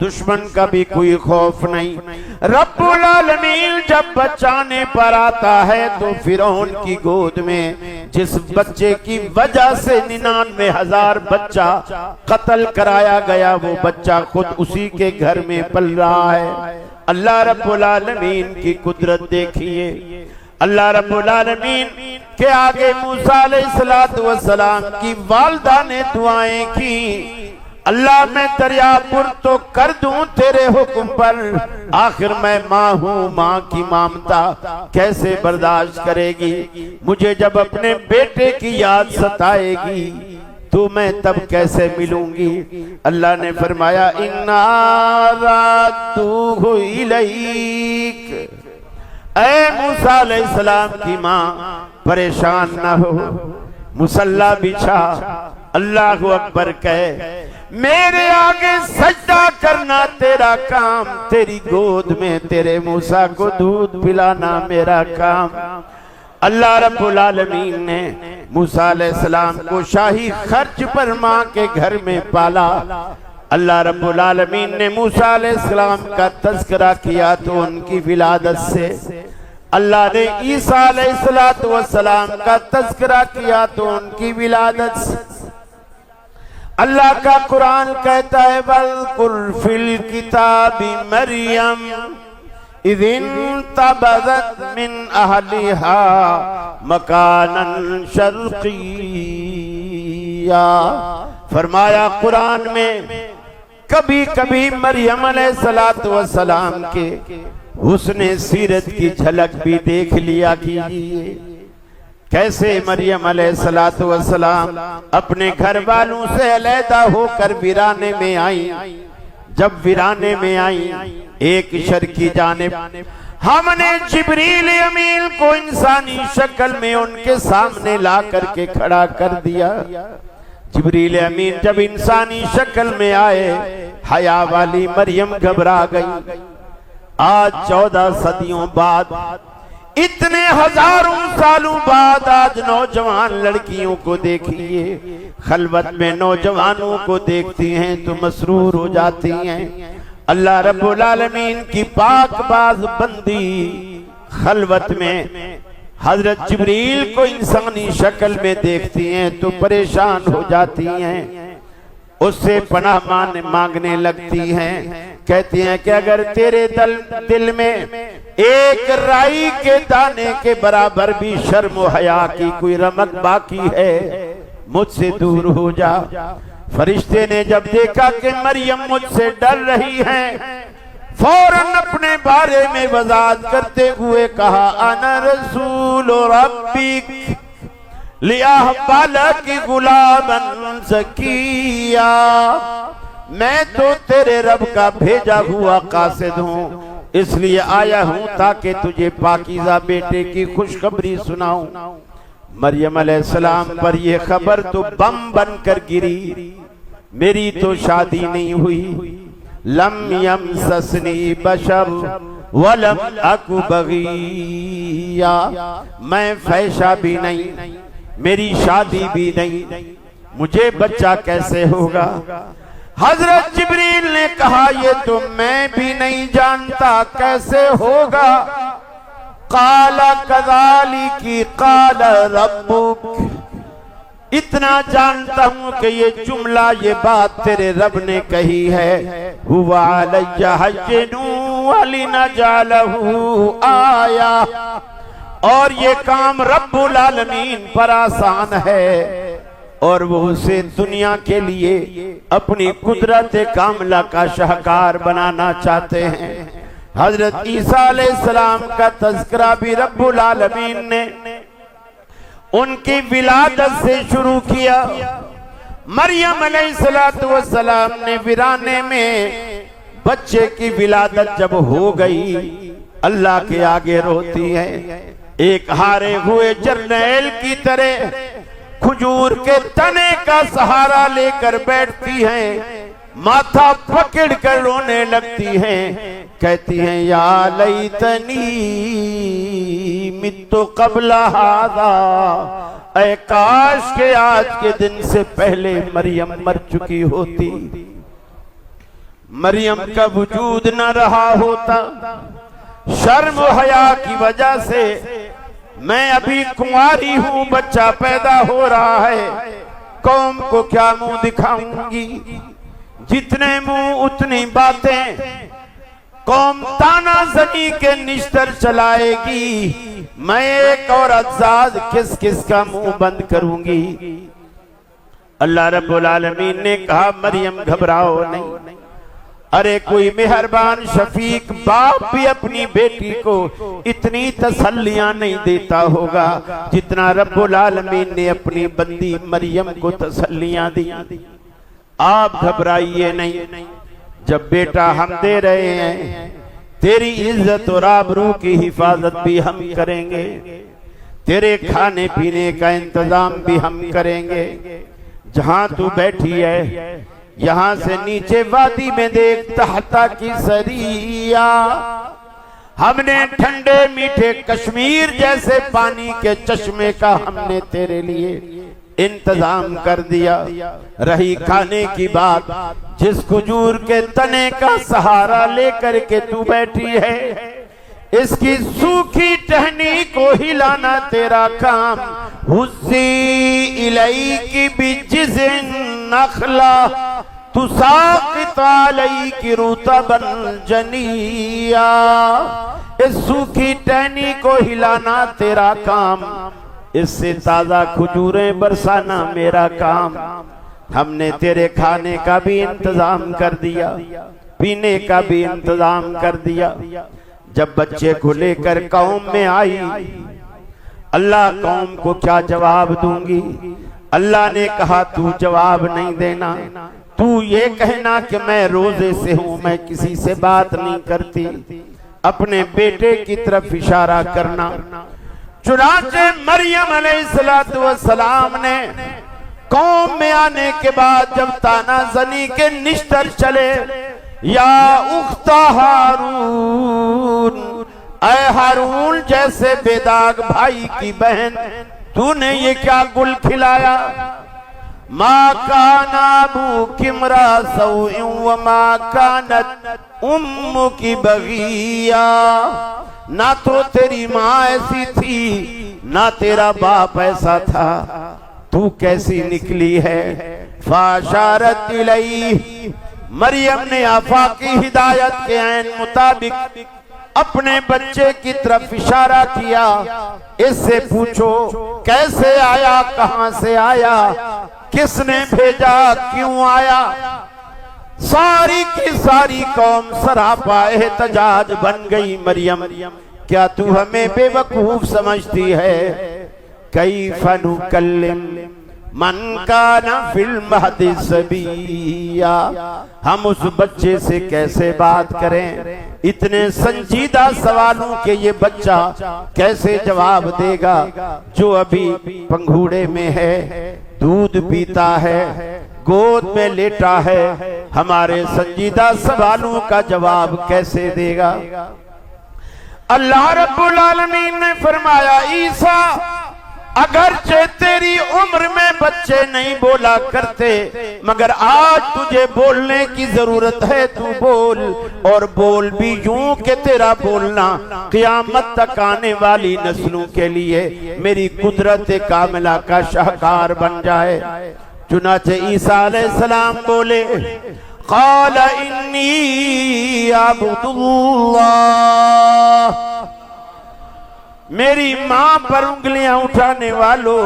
दुश्मन का भी कोई खौफ नहीं। रब्बुल आलमीन जब बचाने पर आता है तो फिरौन की गोद में जिस बच्चे की वजह से 99,000 बच्चा कत्ल कराया गया, वो बच्चा खुद उसी के घर में पल रहा है। अल्लाह रब्बुल आलमीन की कुदरत देखिए। अल्लाह रब्बुल आलमीन के आगे मूसा अलैहिस्सलातु वस्सलाम की वालिदा ने दुआएं की, अल्लाह मैं दरिया पुर तो कर दूं तेरे हुक्म पर, आखिर मैं माँ हूँ, माँ की ममता कैसे बर्दाश्त करेगी। मुझे जब अपने बेटे की याद सताएगी तो मैं तब कैसे मिलूंगी। अल्लाह ने फरमाया इन्ना रादूहु इलैक, ऐ मूसा अलैहिस्सलाम की माँ परेशान न हो, मुसल्ला बिछा, अल्लाहु अकबर कहे, मेरे आगे सजदा करना तेरा काम, तेरी गोद में तेरे मूसा को दूध पिलाना मेरा काम। अल्लाह रब्बुल आलमीन ने मूसा अलैहिस्सलाम को शाही खर्च पर माँ के घर में पाला। अल्लाह रब्बुल आलमीन ने मूसा अलैहिस्सलाम का तज़किरा किया तो उनकी विलादत से, अल्लाह ने ईसा अलैहिस्सलातु वस्सलाम का तज़किरा किया तो उनकी विलादत से। अल्लाह का कुरान कहता है वज़कुर फिल किताबि मरियम इज़िन तबज़त मिन अहलिहा मकानन शर्क़िय्या। फरमाया कुरान में कभी कभी मरियम अलैहिस्सलातु वस्सलाम के हुस्ने सीरत की झलक भी देख लिया कीजिए। कैसे मरियम अलैहिस्सलातु वस्सलाम अपने घर वालों से अलहदा होकर वीराने में आई। जब वीराने में आई एक शर की जानिब हमने जिब्रील अमीन को इंसानी शक्ल में उनके सामने ला करके खड़ा कर दिया। जिब्रील अमीन जब इंसानी शक्ल में आए, हया वाली मरियम घबरा गई। आज 14 सदियों बाद, इतने हजारों सालों बाद आज नौजवान लड़कियों को देखिए, खलवत में नौजवानों को देखती हैं तो मसरूर हो जाती हैं। अल्लाह रब्बुल आलमीन की पाकबाज बंदी खलवत में हजरत जिब्रील को इंसानी शक्ल में देखती हैं तो परेशान हो जाती हैं, उससे पनाह मांगने लगती हैं। कहती हैं कि अगर तेरे दिल में एक राई के दाने के बराबर भी शर्म व हया की कोई रमक बाकी है, मुझसे दूर हो जा। फरिश्ते ने जब देखा कि मरियम मुझसे डर रही हैं, फौरन अपने बारे में वजाहत करते हुए कहा अना रसूल रब्बिक लियहबलकी गुलामन ज़किया, मैं तो तेरे रब का भेजा हुआ कासिद हूँ, इसलिए आया हूँ ताकि तुझे पाकीज़ा बेटे की खुशखबरी सुनाऊं। मरियम अलैहिस्सलाम पर यह खबर तो बम बनकर गिरी, मेरी तो शादी नहीं हुई। लम यमससनी बशर वलम अकु बगिया, मैं फैशा भी नहीं, मेरी शादी भी नहीं, मुझे बच्चा कैसे होगा। हजरत जिब्रील ने कहा ये तो मैं भी नहीं जानता कैसे होगा। काला कज़ालिकी काला रब्बुक, इतना जानता हूं कि ये जुमला ये बात तेरे रब ने कही है। हुवा अलैया हज्जुन वलिनजअलहु आया, और ये काम रब्बुल आलमीन पर आसान है और वो उसे दुनिया के लिए अपनी कुदरत कामला का शाहकार बनाना चाहते हैं। हजरत ईसा अलैहिस्सलाम का तज़किरा भी रब्बुल आलमीन ने उनकी विलादत से शुरू किया। मरियम अलैहिस्सलातु वस्सलाम ने वीराने में बच्चे की विलादत जब हो गई, अल्लाह के आगे रोती है। एक हारे हुए जर्नैल की तरह खजूर के तने का सहारा लेकर बैठती हैं, माथा पकड़ कर रोने लगती हैं, कहती हैं या लैतनी मित्तु क़ब्ला हाज़ा, ऐ काश के आज के दिन से पहले मरियम मर चुकी होती, मरियम का वजूद न रहा होता। शर्म हया की वजह से मैं अभी कुंवारी हूं, बच्चा पैदा हो रहा है, कौम को क्या मुंह दिखाऊंगी। जितने मुंह उतनी बातें, कौम तानाज़नी के निश्तर चलाएगी, मैं एक और अज़ाद किस किस का मुंह बंद करूंगी। अल्लाह रब्बुल आलमीन ने कहा मरियम घबराओ नहीं। अरे कोई मेहरबान शफीक बाप भी अपनी बेटी को इतनी तसल्लियां नहीं देता होगा जितना रब्बुल आलमीन ने अपनी बंदी मरियम को तसल्लियां दी। आप घबराइए नहीं, जब बेटा हम दे रहे हैं, तेरी इज्जत और आबरू की हिफाजत भी हम करेंगे, तेरे खाने पीने का इंतजाम भी हम करेंगे। जहां तू बैठी है यहां से नीचे वादी में देख तहता की सरिया, हमने ठंडे मीठे कश्मीर जैसे पानी के चश्मे का हमने तेरे लिए इंतजाम कर दिया। रही खाने की बात, जिस खजूर के तने का सहारा लेकर के तू बैठी है, इसकी सूखी टहनी को हिलाना तेरा काम। हुस्सी इलैकी बिजिज़िन नखला तुसाक़ित अलैकी रुतबन जनिया, इस सूखी टहनी को हिलाना तेरा काम, इससे ताजा खजूरें बरसाना मेरा काम। हमने तेरे खाने का भी इंतजाम कर दिया, पीने का भी इंतजाम कर दिया। जब बच्चे को लेकर कौम में आई, अल्लाह कौम को क्या जवाब दूंगी। अल्लाह ने कहा तू जवाब नहीं देना, तू ये कहना कि मैं रोजे से हूं, मैं किसी से बात नहीं करती, अपने बेटे की तरफ इशारा करना। चुनाचे मरियम अलैहिस्सलातु वस्सलाम ने कौम में आने के बाद जब तानाज़नी के निश्तर चले, या उख्ता हारून, ऐ हारून जैसे बेदाग भाई की बहन, तूने ये क्या गुल खिलाया। मा काना अबूकी इम्रा सौइन व मा कानत उम्मुकी बगिया, ना तो तेरी माँ ऐसी थी ना तेरा बाप ऐसा था, तू कैसी निकली है। फाशारत इलैहि, मरियम ने आफाकी हिदायत के ऐन मुताबिक अपने बच्चे की तरफ इशारा किया। इससे पूछो कैसे आया, कहां से आया, किसने भेजा, क्यों आया। सारी की सारी कौम सरापा एहतजाज बन गई। मरियम क्या तू हमें बेवकूफ समझती है। कैफ़ नुकल्लिम मन काना फिल महदि सबिया, हम उस बच्चे से कैसे बात करें। इतने संजीदा सवालों के ये बच्चा कैसे जवाब देगा जो अभी पंघूड़े में है, दूध पीता है, गोद में लेटा है। हमारे संजीदा सवालों का जवाब कैसे देगा। अल्लाह रब्बुल आलमीन ने फरमाया ईसा, अगरचे तेरी उम्र में बच्चे नहीं बोला करते, मगर आज तुझे बोलने की जरूरत है, तू बोल। और बोल भी यूं कि तेरा बोलना क़यामत तक आने वाली नस्लों के लिए मेरी कुदरत कामिला का शाहकार बन जाए। चुनाचे ईसा अलैहिस्सलाम बोले, क़ाल इन्नी अब्दुल्लाह, मेरी माँ पर उंगलियां उठाने वालों,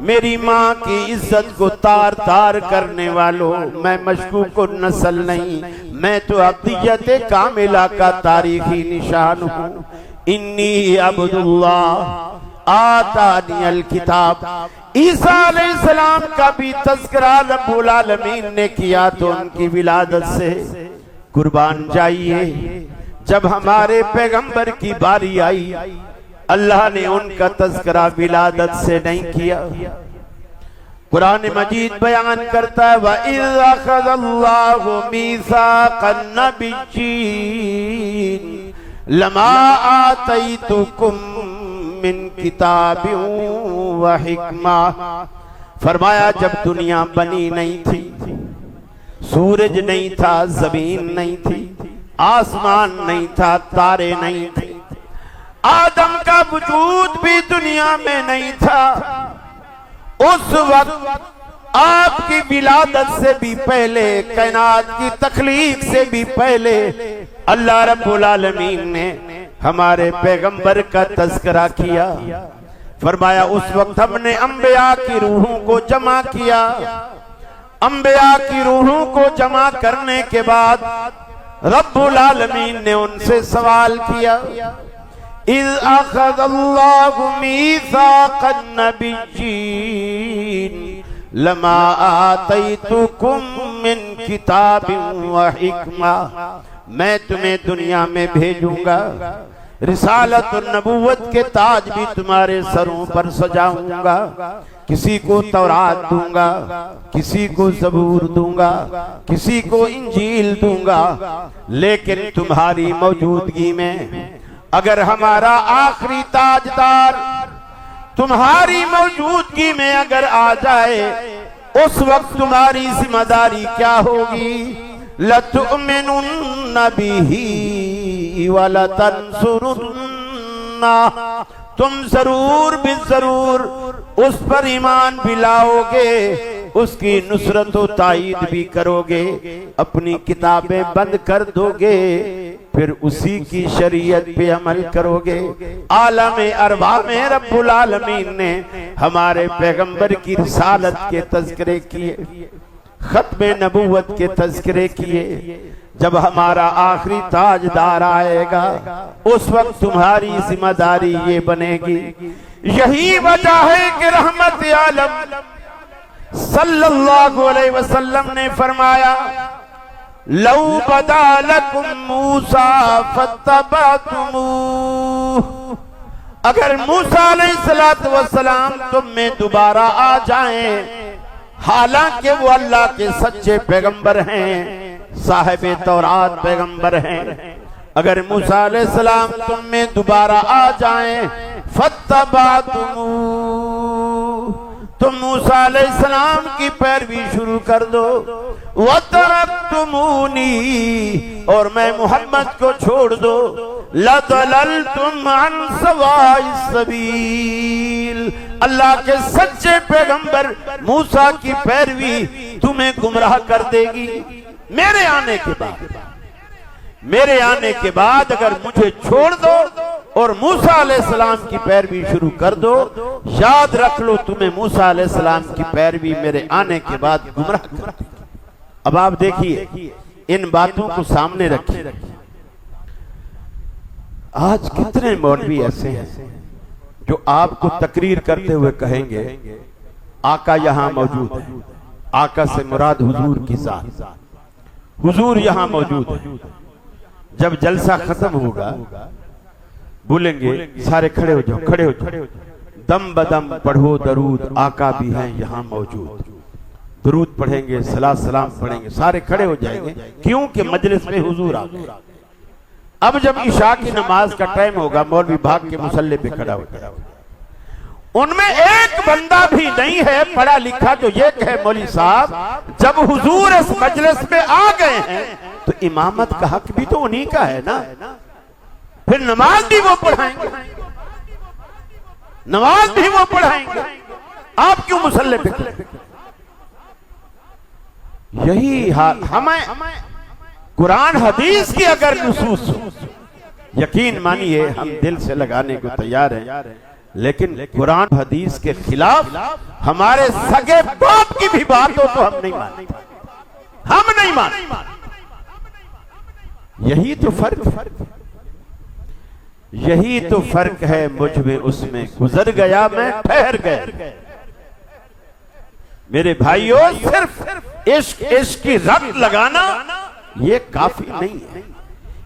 मेरी माँ की इज्जत को तार तार करने वालों, मैं मशकूक नस्ल नहीं, मैं तो अब्दियत कामिला का तारीखी निशान हूँ। इन्नी अब्दुल्लाह आतानियल किताब। ईसा अलैहिस्सलाम का भी तज़किरा रब्बुल आलमीन ने किया तो उनकी विलादत से कुर्बान जाइए। जब हमारे पैगंबर की बारी आई, अल्लाह ने उनका तज़किरा विलादत से नहीं किया। कुरान मजीद बयान करता है वइज़ अख़ज़ल्लाहु मीसाक़न नबिय्यीन लमा आतैतुकुम मिन किताबिन व हिक्मा। फरमाया जब दुनिया बनी नहीं थी, सूरज नहीं था, जमीन नहीं थी, आसमान नहीं था, तारे नहीं थे, आदम का वजूद भी दुनिया में नहीं था। उस वक्त आपकी विलादत से भी पहले, कायनात की तख्लीक से भी पहले अल्लाह रब्बुल आलमीन ने हमारे पैगंबर का तज़किरा किया। फरमाया उस वक्त हमने अंबिया की रूहों को जमा किया। अंबिया की रूहों को जमा करने के बाद रब्बुल आलमीन ने उनसे सवाल किया इज़ अख़ज़ल्लाहु मीसाक़न नबिय्यीन लमा आतैतुकुम मिन किताबिन व हिक्मा। मैं तुम्हें दुनिया में भेजूंगा, रिसालत और नबूवत के ताज भी तुम्हारे सरों पर सजाऊंगा। किसी को तौरात दूंगा, किसी को ज़बूर दूंगा, किसी को इंजील दूंगा। लेकिन तुम्हारी मौजूदगी में अगर हमारा आखिरी ताजदार तुम्हारी मौजूदगी में अगर आ जाए, उस वक्त तुम्हारी जिम्मेदारी क्या होगी? लतुमिनुन्न बिही व लतंसुरुन्ना। तुम जरूर भी जरूर उस पर ईमान भी लाओगे, उसकी नुसरत व ताईद भी करोगे, अपनी किताबें बंद कर दोगे, फिर उसी की शरीयत पे अमल करोगे। आलम अरवा में रब्बुल आलमीन ने हमारे पैगंबर की रिसालत के तज़किरे किए, खत्मे नबूवत के तज़किरे किए। जब हमारा आखिरी ताजदार आएगा, उस वक्त तुम्हारी जिम्मेदारी ये बनेगी। यही वजह है कि रहमत आलम सल्लल्लाहु अलैहि वसल्लम ने फरमाया लौ बदा लकुम मूसा फत्तबअतुमूह। अगर मूसा अलैहिस्सलातु वस्सलाम तुम में दोबारा आ जाएं, हालांकि वो अल्लाह के सच्चे पैगंबर हैं, साहिब तौरात पैगंबर हैं, अगर मूसा अलैहिस्सलाम तुम में दोबारा आ जाएं फत्तबअतुमूह, तुम मूसा अलैहिस्सलाम की पैरवी शुरू कर दो। वतरक्तुमूनी, और मैं मोहम्मद को छोड़ दो। लदललतुम अन सवाइस सबील, अल्लाह के सच्चे पैगंबर मूसा की पैरवी तुम्हें गुमराह कर देगी। मेरे आने के बाद अगर मुझे छोड़ दो और मूसा अलैहिस्सलाम की पैरवी शुरू कर दो, याद रख लो तुम्हें मूसा अलैहिस्सलाम की पैरवी मेरे आने के बाद गुमराह कर देगी। अब आप देखिए, इन बातों को सामने रखिए। आज कितने मौलवी ऐसे हैं जो आपको तकरीर करते हुए कहेंगे आका यहां मौजूद है। आका से मुराद हुजूर की जात, हुजूर यहां मौजूद है। जब जलसा खत्म होगा बोलेंगे सारे खड़े हो जाओ, खड़े हो जाओ, दम बदम पढ़ो दरूद, आका भी हैं यहाँ मौजूद। दरूद पढ़ेंगे, सलात सलाम पढ़ेंगे, सारे खड़े हो जाएंगे, क्योंकि मजलिस में हुजूर आ गए। अब जब इशा की नमाज का टाइम होगा, मौलवी भाग के मुसल्ले पे खड़ा हो जाएगा। उनमें एक बंदा भी नहीं है पढ़ा लिखा जो ये कहे मौलवी साहब जब हुजूर इस मजलिस में आ गए हैं तो इमामत का हक भी तो उन्हीं का है ना, फिर नमाज भी वो पढ़ाएंगे, नमाज भी वो पढ़ाएंगे, आप क्यों मुसल्ले पे? यही हाल हमें कुरान हदीस की अगर नुसूस, यकीन मानिए हम दिल से लगाने को तैयार हैं, लेकिन कुरान हदीस के खिलाफ हमारे सगे बाप की भी बात हो तो हम नहीं मानते, हम नहीं मानते। यही तो फर्क है, यही तो फर्क है। मुझ में उसमें गुजर गया, मैं ठहर गया। मेरे भाइयों, सिर्फ इश्क इश्क की रट लगाना ये काफी नहीं है।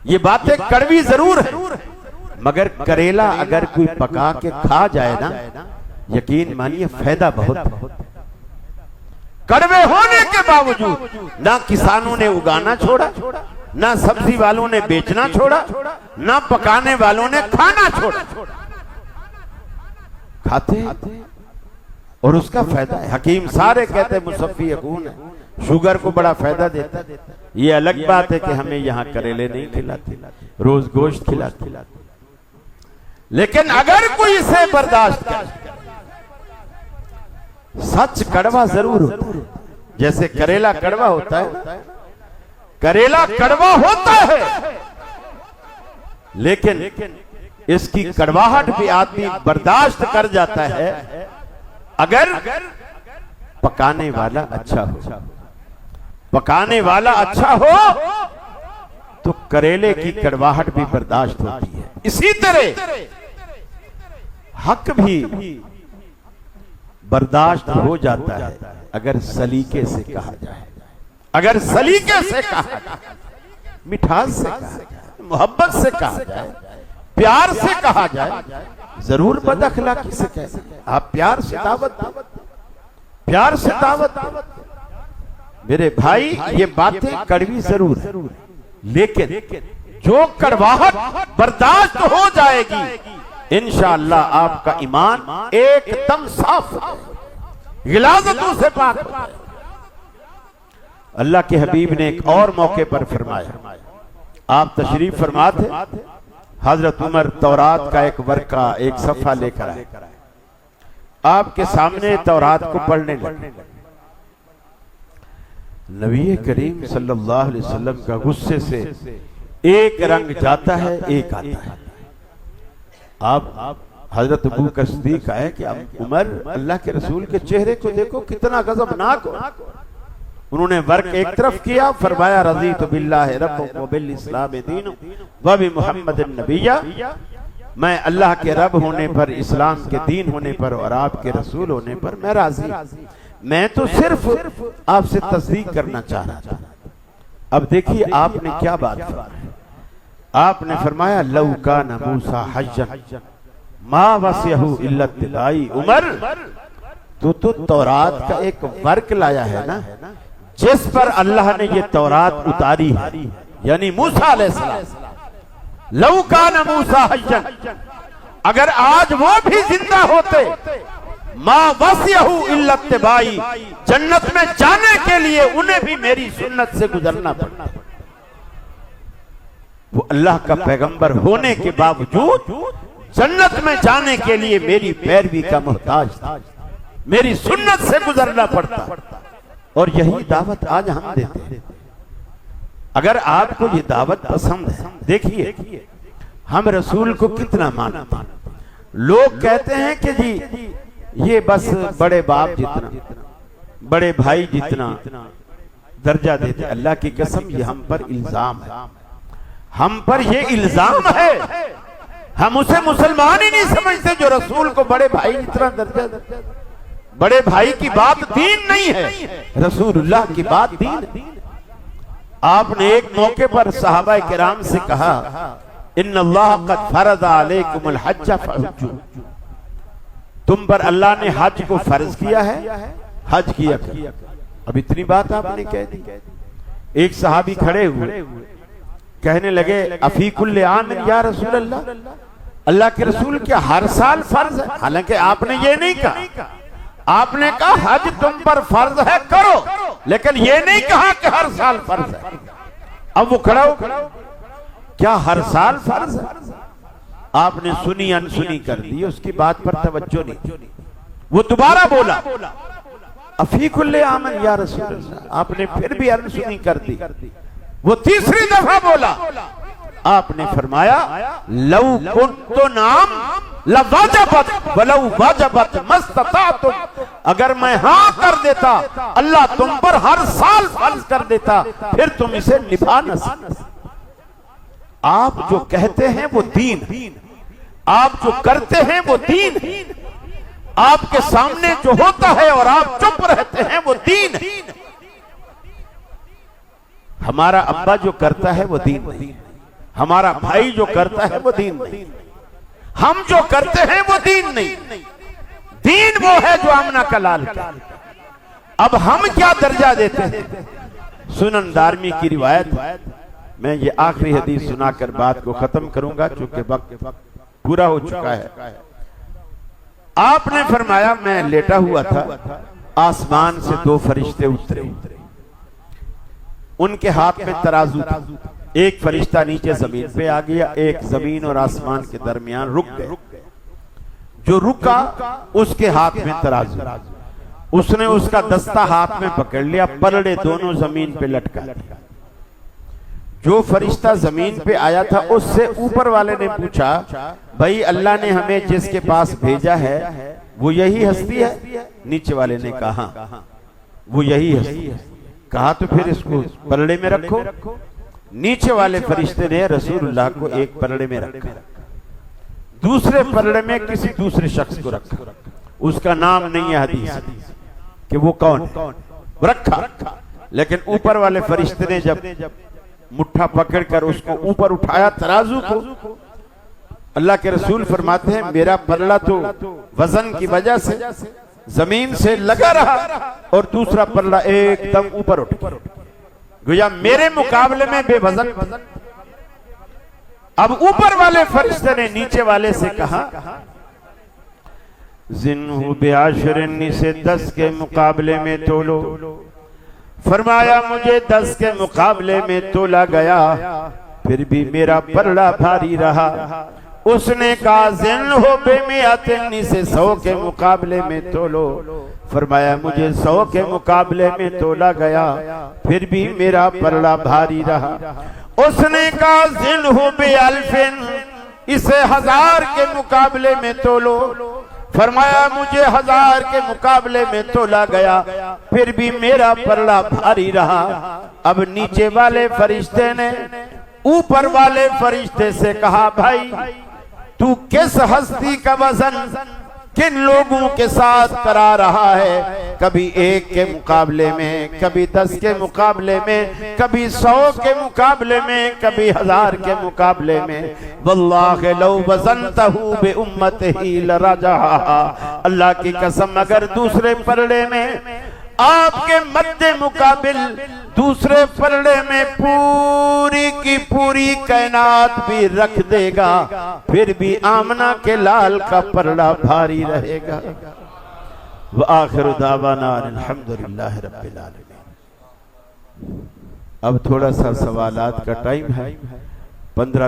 ये बातें कड़वी जरूर है, मगर करेला अगर कोई पका के खा जाए ना, यकीन मानिए फायदा बहुत है। कड़वे होने के बावजूद ना किसानों ने उगाना छोड़ा, ना सब्जी वालों ने बेचना छोड़ा, ना पकाने वालों ने खाना छोड़ा, खाते और उसका फायदा है। हकीम सारे कहते हैं मुसफ़ी यकून है, शुगर को बड़ा फायदा देता है। ये अलग बात है कि हमें यहाँ करेले नहीं खिलाते, रोज गोश्त खिलाते, लेकिन अगर कोई इसे बर्दाश्त करे, सच कड़वा जरूर होता है। जैसे करेला कड़वा होता है, करेला कड़वा होता है, लेकिन इसकी कड़वाहट भी आदमी बर्दाश्त कर जाता है अगर पकाने वाला अच्छा हो। पकाने वाला अच्छा हो तो करेले की कड़वाहट भी बर्दाश्त होती है। इसी तरह हक भी बर्दाश्त हो जाता है अगर सलीके से कहा जाए, अगर सलीके से कहा जाए, मिठास से कहा जाए, मोहब्बत से कहा जाए, प्यार से कहा जाए। जरूर बदअखलाकी से कहें, आप प्यार से दावत दो, प्यार से दावत दो। मेरे भाई ये बातें कड़वी जरूर है, लेकिन जो कड़वाहट बर्दाश्त हो जाएगी इंशाअल्लाह आपका ईमान एकदम साफ हो जाएगा, गिलाज़तों से पाक हो जाएगा। अल्लाह के हबीब ने एक और मौके पर फरमाया, आप तशरीफ फरमा थे, हजरत उमर तौरात का एक वर्का एक सफ़ा लेकर आए, आपके सामने तौरात को पढ़ने लगे। नबी करीम सल्लल्लाहु अलैहि वसल्लम का गुस्से से एक रंग जाता है, एक आता है। आप हजरत अबू बकर सिद्दीक आए कि उमर अल्लाह के रसूल के चेहरे को देखो कितना गज़बनाक हो। उन्होंने वर्क एक तरफ किया, फरमाया रज़ीतु बिल्लाहि रब्बन व बिल इस्लाम दीन व बि मुहम्मदिन नबिय्या, मैं अल्लाह के रब होने पर, इस्लाम के दीन होने पर और आपके रसूल होने पर मैं राजी। मैं तो सिर्फ आपसे तस्दीक करना चाह रहा था। अब देखिए आपने क्या बात फरमाई। आपने फरमाया लौ काना मूसा हज्जन मा वसियहु इल्ला इत्तिबाई। उमर तो तौरात का एक वर्क लाया है ना, जिस पर अल्लाह ने ये तौरात उतारी है, यानी मूसा अलैहिस्सलाम। लौ काना मूसा हज्जन, अगर आज वो भी जिंदा होते, मा वसियहु इल्ला इत्तिबाई, जन्नत में जाने के लिए उन्हें भी मेरी सुन्नत से गुजरना पड़ता। वो अल्लाह का पैगंबर होने के बावजूद जन्नत में जाने के लिए मेरी पैरवी का मोहताज था, मेरी सुन्नत से गुजरना पड़ता। और यही दावत आज हम देते हैं। अगर आपको ये दावत पसंद है, देखिए हम रसूल को कितना मानते हैं। लोग कहते हैं कि जी ये बस बड़े बाप जितना, बड़े भाई जितना दर्जा देते। अल्लाह की कसम ये हम पर इल्जाम है, हम पर ये इल्जाम है। हम उसे मुसलमान ही नहीं समझते जो रसूल को बड़े भाई जितना दर्जा देते। बड़े भाई की बात दीन नहीं है, रसूलुल्लाह की बात दीन है। आपने एक मौके पर सहाबा किराम से कहा, इन्नल्लाह क़द फ़रज़ अलैकुमुल हज्ज फहज्जू, तुम पर अल्लाह ने हज को फर्ज किया है, हज किया। अब इतनी बात आपने कह दी। एक सहाबी खड़े हुए कहने लगे, अफी कुल्ले आमिन या रसूल अल्लाह, अल्लाह के रसूल क्या हर साल फर्ज है? हालांकि आपने ये नहीं कहा, आपने कहा हज तुम पर फर्ज है करो, लेकिन ये नहीं कहा कि हर साल फर्ज है। अब वो खड़ा हो, क्या हर साल फर्ज है? आपने सुनी अनसुनी कर दी, उसकी बात पर तवज्जो नहीं। वो दोबारा बोला, अफी कुल्ले आमिन या रसूल अल्लाह, आपने फिर भी अनसुनी कर दी। वो तीसरी दफा बोला, आपने फरमाया लौ कुन्तु नाम लवाजबत वलौ वाजबत मस्ततातुम, अगर मैं हाँ कर देता अल्लाह तुम पर हर साल फर्ज कर देता, फिर तुम इसे निभा न सकते। आप जो कहते हैं वो दीन, आप जो करते हैं वो दीन, आपके सामने जो होता है और आप चुप रहते हैं वो दीन। हमारा अब्बा जो करता है वो दीन नहीं, हमारा भाई जो करता है वो दीन नहीं। हम जो करते हैं वो दीन नहीं, दीन वो है जो आमना का लाल का। अब हम क्या दर्जा देते हैं? सुनन दारमी की रिवायत, मैं ये आखिरी हदीस सुनाकर बात को खत्म करूंगा क्योंकि वक्त पूरा हो चुका है। आपने फरमाया, मैं लेटा हुआ था, आसमान से दो फरिश्ते उतरे, उनके हाथ में तराजू था। एक फरिश्ता नीचे जमीन पे आ गया, एक जमीन और आसमान के दरमियान रुक गए। जो रुका उसके हाथ में तराजू, उसने उसका दस्ता हाथ में पकड़ लिया, पलड़े दोनों जमीन पे लटका दिया। जो फरिश्ता जमीन पे आया था उससे ऊपर वाले ने पूछा, भाई अल्लाह ने हमें जिसके पास भेजा है वो यही हस्ती है? नीचे वाले ने कहा वो यही हस्ती है। कहा तो फिर इसको पलड़े में रखो। नीचे वाले फरिश्ते ने रसूलुल्लाह को एक पलड़े में रखा, दूसरे पलड़े में किसी दूसरे शख्स को रखा। उसका नाम नहीं है हदीस कि वो कौन रखा, लेकिन ऊपर वाले फरिश्ते ने जब मुट्ठा पकड़कर उसको ऊपर उठाया तराजू को, अल्लाह के रसूल फरमाते हैं मेरा पलड़ा तो वजन की वजह से जमीन से लगा रहा और दूसरा पलड़ा एकदम ऊपर उठ गया, गोया मेरे मुकाबले में बेवजन। अब ऊपर वाले फरिश्ते ने नीचे वाले से कहा, जिन्हु बेआशरनी से 10 के मुकाबले में तोलो। फरमाया मुझे 10 के मुकाबले में तोला गया, फिर भी मेरा पलड़ा भारी रहा। उसने कहा जिन्हु बेमियातिनी से 100 के मुकाबले में तोलो। फरमाया मुझे 100 के मुकाबले में तोला गया, फिर भी मेरा पलड़ा भारी रहा। उसने कहा जिन्हु बेअल्फिन, इसे 1000 के मुकाबले में तोलो। फरमाया मुझे 1000 के मुकाबले में तोला गया, फिर भी मेरा पलड़ा भारी रहा। अब नीचे वाले फरिश्ते ने ऊपर वाले फरिश्ते से कहा, भाई तू किस हस्ती का वजन किन लोगों के साथ करा रहा है? कभी 1 के मुकाबले में, कभी 10 के मुकाबले में, कभी 100 के मुकाबले में, कभी 1000 के मुकाबले में। वल्लाहि लौ वज़नतहु बि उम्मतिही लरजहा। अल्लाह की कसम, अगर दूसरे पलड़े में आपके मद्दे मुकाबिल दूसरे पलड़े में पूरी की पूरी कायनात भी रख देगा, फिर भी आमना के लाल का पलड़ा भारी रहेगा। व आखिरु दावाना अल्हम्दुलिल्लाहि रब्बिल आलमीन। अब थोड़ा सा सवालात का टाइम है, 15